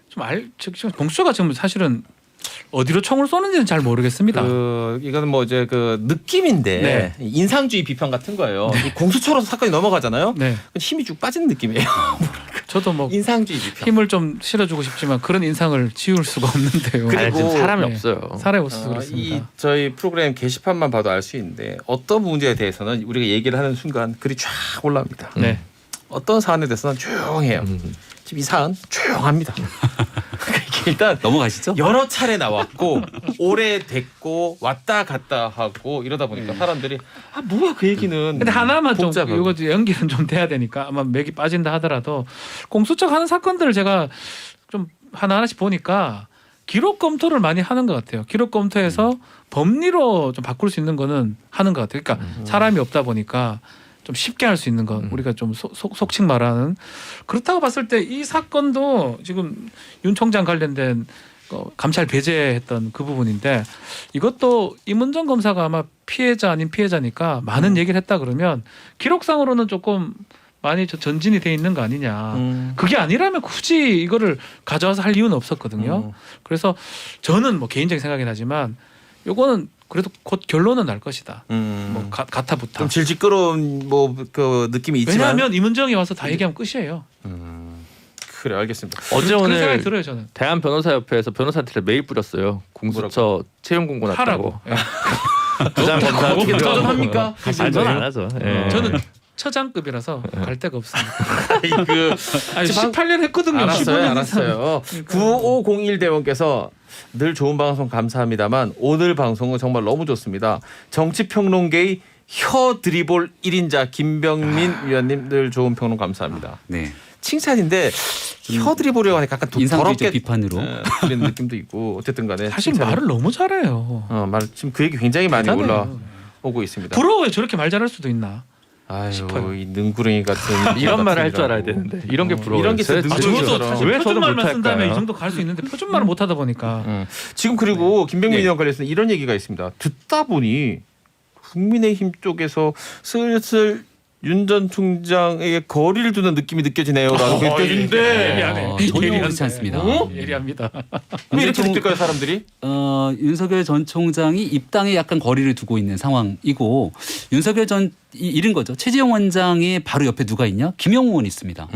지금 공수처가 지금 사실은 어디로 총을 쏘는지는 잘 모르겠습니다. 이거는 뭐 이제 그 느낌인데 인상주의 비판 같은 거예요. 이 공수처로서 사건이 넘어가잖아요. 네. 힘이 쭉 빠지는 느낌이에요. 저도 뭐 인상주의 비판. 힘을 좀 실어주고 싶지만 그런 인상을 지울 수가 없는데요. 그리고 아니, 지금 사람이 네. 없어요. 살아요 없어서 이 그렇습니다. 저희 프로그램 게시판만 봐도 알 수 있는데 어떤 문제에 대해서는 우리가 얘기를 하는 순간 글이 쫙 올라옵니다. 네. 어떤 사안에 대해서는 조용해요. 지금 이 사안 조용합니다. 일단 넘어가시죠. 여러 차례 나왔고 오래됐고 왔다 갔다 하고 이러다 보니까 사람들이 아 뭐야 그 얘기는. 근데 하나만 좀 복잡하고. 이거 연기는 좀 돼야 되니까 아마 맥이 빠진다 하더라도 공수처 하는 사건들을 제가 좀 하나하나씩 보니까 기록 검토를 많이 하는 것 같아요. 기록 검토해서 법리로 좀 바꿀 수 있는 거는 하는 것 같아요. 그러니까 사람이 없다 보니까 좀 쉽게 할 수 있는 것 우리가 좀 속칭 말하는 그렇다고 봤을 때 이 사건도 지금 윤 총장 관련된 감찰 배제했던 그 부분인데 이것도 이문정 검사가 아마 피해자 아닌 피해자니까 많은 얘기를 했다 그러면 기록상으로는 조금 많이 전진이 돼 있는 거 아니냐. 그게 아니라면 굳이 이거를 가져와서 할 이유는 없었거든요. 그래서 저는 뭐 개인적인 생각이긴 하지만 요거는 그래도 곧 결론은 날 것이다. 뭐 가타부타. 좀 질질끄러운 뭐 그 느낌이 있지만. 왜냐하면 이문정이 와서 다 얘기하면 끝이에요. 그래 알겠습니다. 어제 그런 오늘 생각이 들어요 저는. 대한 변호사협회에서 변호사한테 메일 뿌렸어요. 공수처 채용 공고 났다고. 하라고. 예. 부장 검사 어떻게 도전합니까? 저는 안 하죠. 예. 저는 처장급이라서 갈 데가 없습니다. 그 아니, 18년 했거든요. 15년 알았어요, 알았어요. 그러니까. 9501 대원께서 늘 좋은 방송 감사합니다만 오늘 방송은 정말 너무 좋습니다. 정치평론계의 혀 드리볼 1인자 김병민 위원님 늘 좋은 평론 감사합니다. 네. 칭찬인데 혀 드리볼이라고 하니까 약간 인상주의적 더럽게 비판으로. 그런 느낌도 있고 어쨌든 간에 사실 칭찬을- 말을 너무 잘해요. 말 지금 그 얘기 굉장히 많이 대단해요. 올라오고 있습니다. 부러워요. 저렇게 말 잘할 수도 있나. 아유 싶어요. 이 능구렁이 같은 이런 말을 할 줄 같은 알아야 이라고. 되는데 이런 게 부러워요. 이런 게 진짜 아, 능구렁이처럼. 저도 사실 왜 저는 표준말만 쓴다면 이 못할까요? 정도 갈 수 있는데 표준말을 못 하다 보니까 지금 그리고 김병민 네. 의원 관련해서 이런 얘기가 있습니다. 듣다 보니 국민의힘 쪽에서 슬슬 윤 전 총장에게 거리를 두는 느낌이 느껴지네요라는 게 느껴지는데 예리하네. 전혀 예리한데. 그렇지 않습니다. 어? 예리합니다. 왜 이렇게 윤 느낄까요 사람들이? 윤석열 전 총장이 입당에 약간 거리를 두고 있는 상황이고 윤석열 전 이른 거죠. 최재형 원장의 바로 옆에 누가 있냐? 김영우 의원이 있습니다.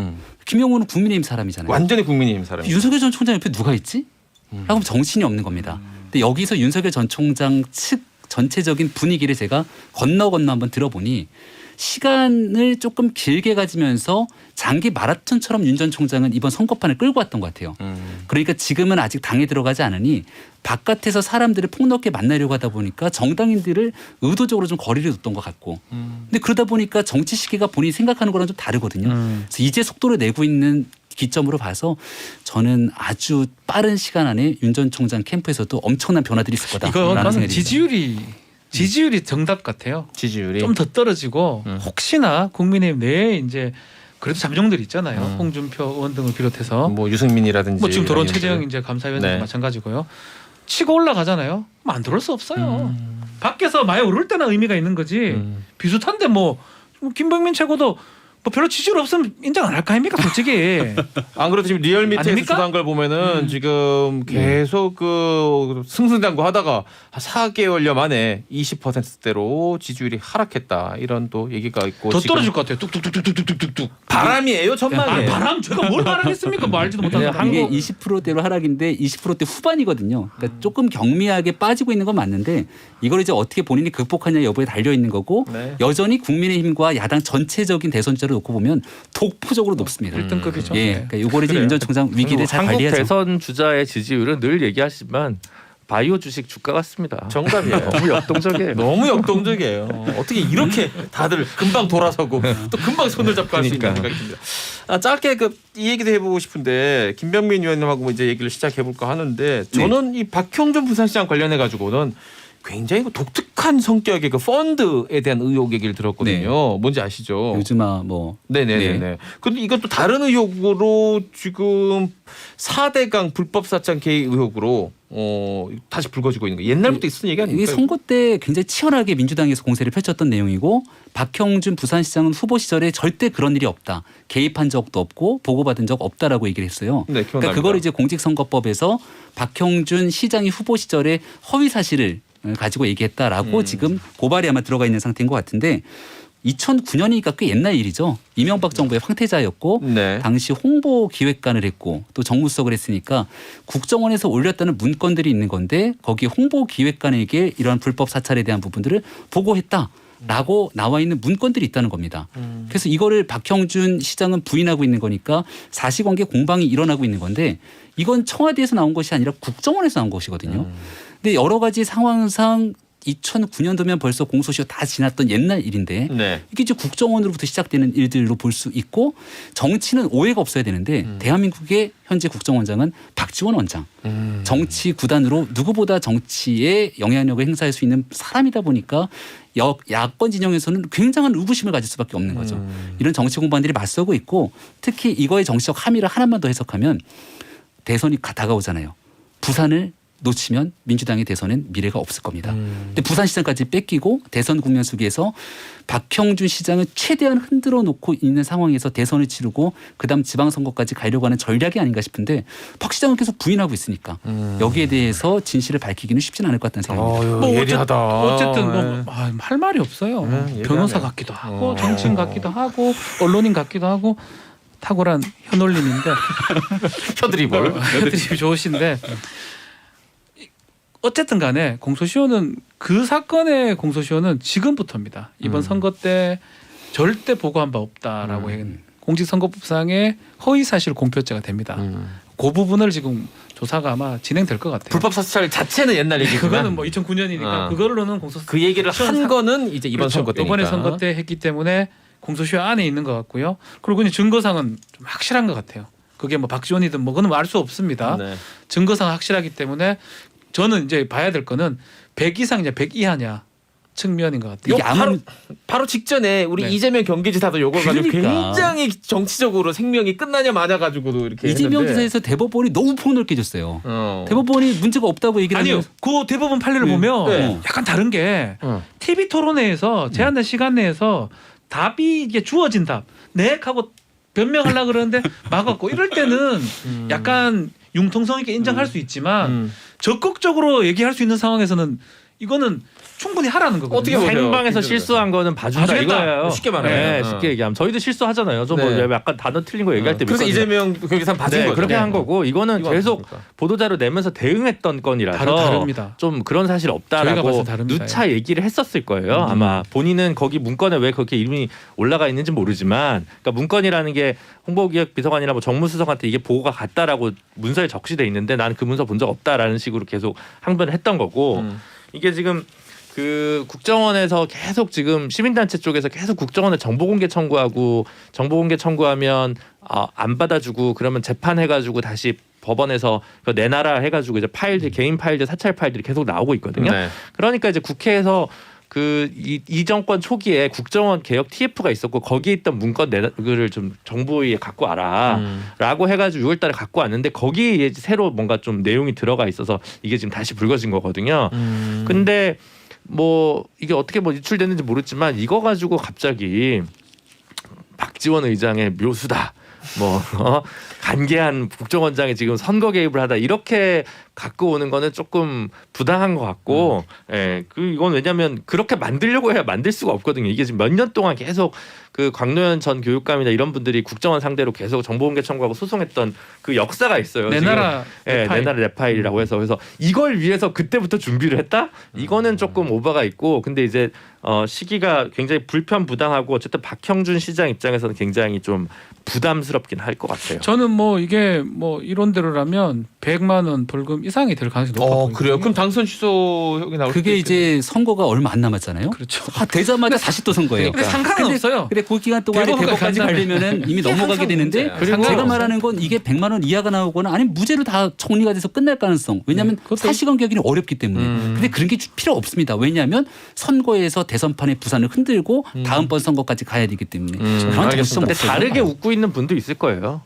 김영우는 국민의힘 사람이잖아요. 완전히 국민의힘 사람. 윤석열 전 총장 옆에 누가 있지? 라고 하면 정신이 없는 겁니다. 근데 여기서 윤석열 전 총장 측 전체적인 분위기를 제가 건너 한번 들어보니 시간을 조금 길게 가지면서 장기 마라톤처럼 윤 전 총장은 이번 선거판을 끌고 왔던 것 같아요. 그러니까 지금은 아직 당에 들어가지 않으니 바깥에서 사람들을 폭넓게 만나려고 하다 보니까 정당인들을 의도적으로 좀 거리를 뒀던 것 같고 근데 그러다 보니까 정치 시기가 본인이 생각하는 거랑 좀 다르거든요. 그래서 이제 속도를 내고 있는 기점으로 봐서 저는 아주 빠른 시간 안에 윤 전 총장 캠프에서도 엄청난 변화들이 있을 거다라는 이거는 생각이 듭니다. 지지율이 정답 같아요. 지지율이 좀 더 떨어지고 혹시나 국민의힘 내에 이제 그래도 잠정들 있잖아요. 홍준표 의원 등을 비롯해서 뭐 유승민이라든지 뭐 지금 이런 도론 분들. 최재형 이제 감사위원장도 네. 마찬가지고요. 치고 올라가잖아요. 그럼 안 들을 수 없어요. 밖에서 많이 오를 때나 의미가 있는 거지. 비슷한데 뭐 김병민 최고도 뭐 별로 지지율 없으면 인정 안 할까 아닙니까 솔직히. 안 그래도 지금 리얼미터에서 아닙니까? 주도한 걸 보면은 지금 계속 그 승승장구 하다가 4개월여 만에 20%대로 지지율이 하락했다 이런 또 얘기가 있고 더 지금 떨어질 것 같아요. 뚝뚝뚝뚝뚝뚝뚝. 바람이에요 전망에. 아, 바람 제가 뭘 바라겠습니까? 뭐 알지도 못하는 네, 이게 20%대로 하락인데 20%대 후반이거든요. 그러니까 조금 경미하게 빠지고 있는 건 맞는데 이걸 이제 어떻게 본인이 극복하냐 여부에 달려 있는 거고 네. 여전히 국민의힘과 야당 전체적인 대선자를 놓고 보면 독보적으로 높습니다. 1등급이죠. 예, 그러니까 이걸 이제 그래요. 윤 전 총장 위기를 잘 한국 관리해야죠. 대선 주자의 지지율은 늘 얘기하시지만 바이오 주식 주가 같습니다. 정답이에요. 너무 역동적이에요. 너무 역동적이에요. 어떻게 이렇게 다들 금방 돌아서고 또 금방 손을 잡고 할 수 있는 그러니까. 생각이 듭니다. 짧게 이 얘기도 해보고 싶은데 김병민 의원님하고 이제 얘기를 시작해볼까 하는데 저는 이 박형준 부산시장 관련해 가지고는 굉장히 독특한 성격의 그 펀드에 대한 의혹 얘기를 들었거든요. 뭔지 아시죠? 요즘 뭐 네네네. 네. 근데 이것도 다른 의혹으로 지금 4대강 불법 사찰 개입 의혹으로 다시 불거지고 있는 거. 옛날부터 있었던 얘기 이게 아닙니까? 선거 때 굉장히 치열하게 민주당에서 공세를 펼쳤던 내용이고 박형준 부산시장은 후보 시절에 절대 그런 일이 없다. 개입한 적도 없고 보고받은 적 없다라고 얘기를 했어요. 네, 그러니까 기억납니다. 그걸 이제 공직선거법에서 박형준 시장이 후보 시절에 허위 사실을 가지고 얘기했다라고 지금 고발이 아마 들어가 있는 상태인 것 같은데 2009년이니까 꽤 옛날 일이죠. 이명박 정부의 황태자였고 네. 당시 홍보 기획관을 했고 또 정무수석을 했으니까 국정원에서 올렸다는 문건들이 있는 건데 거기 홍보 기획관에게 이러한 불법 사찰에 대한 부분들을 보고했다라고 나와 있는 문건들이 있다는 겁니다. 그래서 이거를 박형준 시장은 부인하고 있는 거니까 사실관계 공방이 일어나고 있는 건데 이건 청와대에서 나온 것이 아니라 국정원에서 나온 것이거든요. 근데 여러 가지 상황상 2009년도면 벌써 공소시효 다 지났던 옛날 일인데 네. 이게 이제 국정원으로부터 시작되는 일들로 볼 수 있고 정치는 오해가 없어야 되는데 대한민국의 현재 국정원장은 박지원 원장. 정치 구단으로 누구보다 정치에 영향력을 행사할 수 있는 사람이다 보니까 야권 진영에서는 굉장한 의구심을 가질 수밖에 없는 거죠. 이런 정치 공방들이 맞서고 있고 특히 이거의 정치적 함의를 하나만 더 해석하면 대선이 다가오잖아요. 부산을 놓치면 민주당의 대선엔 미래가 없을 겁니다. 근데 부산시장까지 뺏기고 대선 국면 속에서 박형준 시장을 최대한 흔들어 놓고 있는 상황에서 대선을 치르고 그다음 지방선거까지 가려고 하는 전략이 아닌가 싶은데 박 시장은 계속 부인하고 있으니까 여기에 대해서 진실을 밝히기는 쉽지는 않을 것 같다는 생각입니다. 뭐 예리하다. 어쨌든 할 말이 없어요. 예리하네. 변호사 같기도 하고 정치인 같기도 하고 언론인 같기도 하고 탁월한 현올림인데 혀드리블. 애들이 좋으신데 어쨌든 간에 공소시효는 그 사건의 공소시효는 지금부터입니다. 이번 선거 때 절대 보고한 바 없다라고 한 공직선거법상의 허위사실 공표죄가 됩니다. 그 부분을 지금 조사가 아마 진행될 것 같아요. 불법 사찰 자체는 옛날 얘기지만 그거는 뭐 2009년이니까 그걸로는 공소 그 얘기를 한 거는 이제 이번 그렇죠. 선거 때니까. 이번에 선거 때 했기 때문에 공소시효 안에 있는 것 같고요. 그리고 이제 증거상은 좀 확실한 것 같아요. 그게 뭐 박지원이든 뭐 그건 알 수 없습니다. 네. 증거상 확실하기 때문에 저는 이제 봐야 될 거는 100 이상이냐 100 이하냐 측면인 것 같아요. 이게 아무 바로 직전에 우리 네. 이재명 경기지사도 요걸 가지고 그러니까. 굉장히 정치적으로 생명이 끝나냐 마냐 가지고도 이렇게 이재명 했는데. 지사에서 대법원이 너무 폭넓게 줬어요. 대법원이 문제가 없다고 얘기를 아니요. 하면서 그 대법원 판례를 보면 네. 약간 다른 게 어. TV 토론회에서 제한된 시간 내에서 답이 이게 주어진 답 네 하고 변명하려고 그러는데 막았고 이럴 때는 약간 융통성 있게 인정할 수 있지만 적극적으로 얘기할 수 있는 상황에서는 이거는 충분히 하라는 거거든요. 어떻게 보세요? 생방에서 김준호 실수한 거는 봐준다 봐주겠다. 이거예요. 쉽게 말하면. 네, 쉽게 얘기하면 저희도 실수하잖아요. 저 뭐 네. 약간 단어 틀린 거 얘기할 때 그래서 몇 이재명 경기사 봐준 네, 거죠. 그렇게 한 거고 이거는 이거 계속 어떻습니까? 보도자료 내면서 대응했던 건이라서 다릅니다. 좀 그런 사실 저희가 봐서 없다라고 다릅니다. 누차 얘기를 했었을 거예요. 아마 본인은 거기 문건에 왜 그렇게 이름이 올라가 있는지 모르지만 그러니까 문건이라는 게 홍보기획 비서관이나 뭐 정무수석한테 이게 보고가 갔다라고 문서에 적시돼 있는데 나는 그 문서 본 적 없다라는 식으로 계속 항변을 했던 거고 이게 지금 그 국정원에서 계속 지금 시민단체 쪽에서 계속 국정원에 정보공개 청구하고 정보공개 청구하면 안 받아주고 그러면 재판해가지고 다시 법원에서 그거 내놔라 해가지고 이제 파일들 개인 파일들 사찰 파일들이 계속 나오고 있거든요. 네. 그러니까 이제 국회에서 그 이 정권 초기에 국정원 개혁 TF가 있었고 거기에 있던 문건 내를 좀 정부에 갖고 와라라고 해가지고 6월달에 갖고 왔는데 거기에 새로 뭔가 좀 내용이 들어가 있어서 이게 지금 다시 불거진 거거든요. 근데 뭐 이게 어떻게 뭐 유출됐는지 모르지만 이거 가지고 갑자기 박지원 의장의 묘수다. 뭐 간계한 국정원장이 지금 선거 개입을 하다 이렇게 갖고 오는 거는 조금 부당한 것 같고, 예, 그 이건 왜냐하면 그렇게 만들려고 해야 만들 수가 없거든요. 이게 지금 몇 년 동안 계속 그 광노현 전 교육감이나 이런 분들이 국정원 상대로 계속 정보공개 청구하고 소송했던 그 역사가 있어요. 내 지금. 나라 예, 내 파일. 내 나라 내 파일이라고 해서 그래서 이걸 위해서 그때부터 준비를 했다? 이거는 조금 오버가 있고, 근데 이제 시기가 굉장히 불편부당하고 어쨌든 박형준 시장 입장에서는 굉장히 좀 부담스럽긴 할 것 같아요. 저는 뭐 이게 뭐 이론대로라면 100만 원 벌금 이상이 될 가능성이 높아 보입니다. 그래요? 그럼 당선 취소형이 나올 수도 그게 있겠네요. 이제 선거가 얼마 안 남았잖아요. 그렇죠. 되자마자 다시 또 선거예요. 근데 상관은 없어요. 근데 그 기간 동안에 대법원까지 대법까지 간다면 가려면은 이미 이게 넘어가게 항상 되는데 문제야. 그리고 상관없어요. 제가 말하는 건 이게 100만 원 이하가 나오거나 아니면 무죄로 다 정리가 돼서 끝날 가능성. 왜냐하면 그것도- 사실관 계기는 어렵기 때문에. 근데 그런 게 필요 없습니다. 왜냐하면 선거에서 대선판의 부산을 흔들고 다음번 선거까지 가야 되기 때문에 그런 알겠습니다. 정치성 근데 없어요. 다르게 웃고 있는 분도 있을 거예요.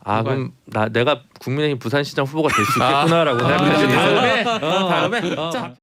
아 누가? 그럼 내가 국민의힘 부산시장 후보가 될 수 있겠구나라고 생각하시는 다음에 자